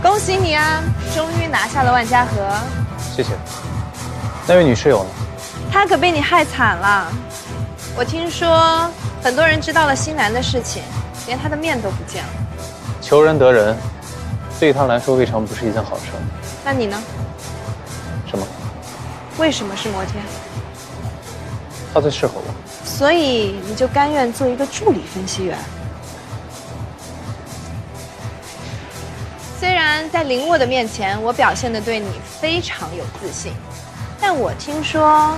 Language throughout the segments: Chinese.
恭喜你啊，终于拿下了万家河。谢谢。那位女室友呢？她可被你害惨了。我听说很多人知道了新兰的事情，连她的面都不见了。求人得人，对她来说未尝不是一件好事。那你呢？什么？为什么是摩天？她最适合我。所以你就甘愿做一个助理分析员？虽然在林沃的面前，我表现得对你非常有自信，但我听说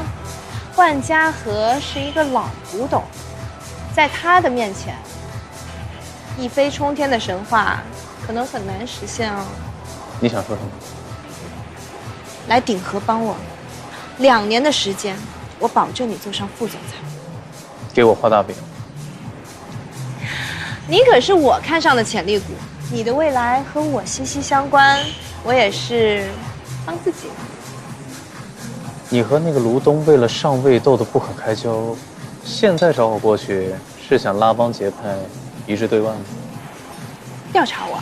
万家河是一个老古董，在他的面前，一飞冲天的神话可能很难实现哦。你想说什么？来鼎和帮我，2年的时间，我保证你做上副总裁。给我画大饼。你可是我看上的潜力股。你的未来和我息息相关，我也是帮自己。你和那个卢东为了上位斗得不可开交，现在找我过去是想拉帮结派，一致对外吗？调查我？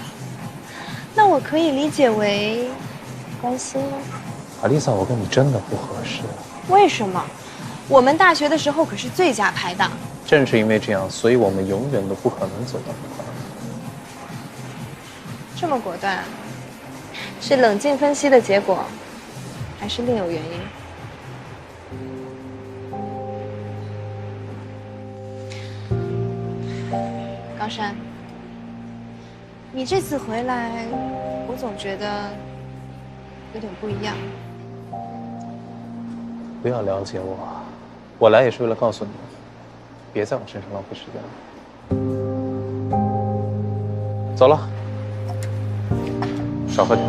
那我可以理解为关心吗？阿丽萨，我跟你真的不合适。为什么？我们大学的时候可是最佳拍档。正是因为这样，所以我们永远都不可能走到一块儿。这么果断，是冷静分析的结果，还是另有原因？高山，你这次回来，我总觉得有点不一样。不要了解我，我来也是为了告诉你，别在我身上浪费时间了。走了。少喝点。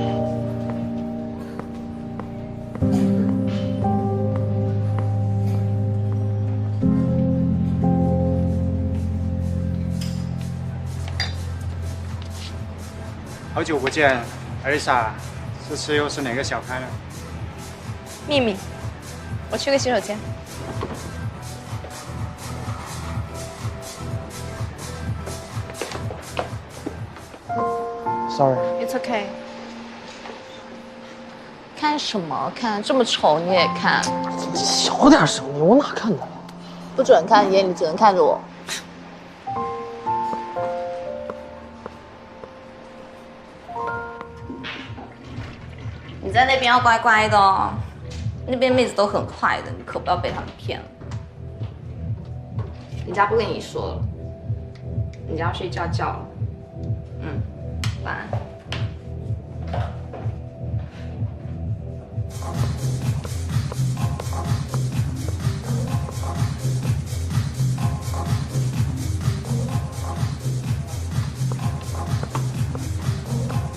好久不见，艾丽莎，这次又是哪个小开呢？秘密，我去个洗手间。Sorry。It's okay。看什么看？这么丑你也看？小点声音，我哪看到？不准看，眼里只能看着我。你在那边要乖乖的哦，那边妹子都很快的，你可不要被他们骗了。人家不跟你说了，人家要睡觉觉了。晚安。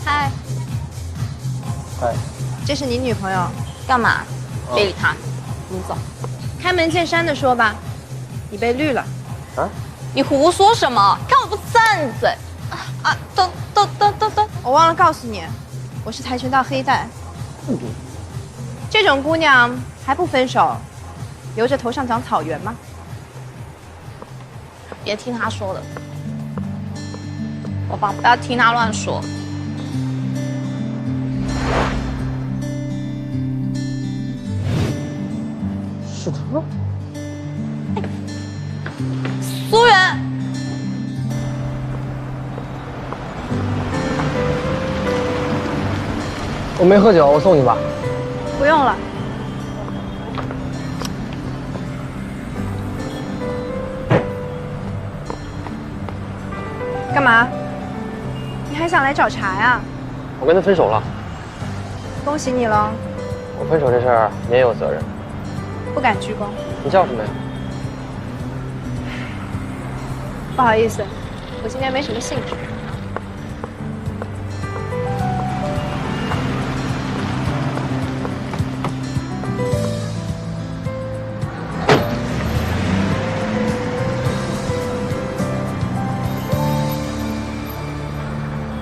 嗨。嗨。这是你女朋友？干嘛？别理她，你走。开门见山的说吧，你被绿了。啊？你胡说什么？看我不散嘴！啊！等，我忘了告诉你，我是跆拳道黑带。这种姑娘还不分手，留着头上长草原吗？别听她说的，我爸不要听她乱说。是他。苏源。我没喝酒，我送你吧。不用了。干嘛？你还想来找茬呀？我跟他分手了。恭喜你喽！我分手这事儿你也有责任。不敢鞠躬。你叫什么呀？不好意思，我今天没什么兴致。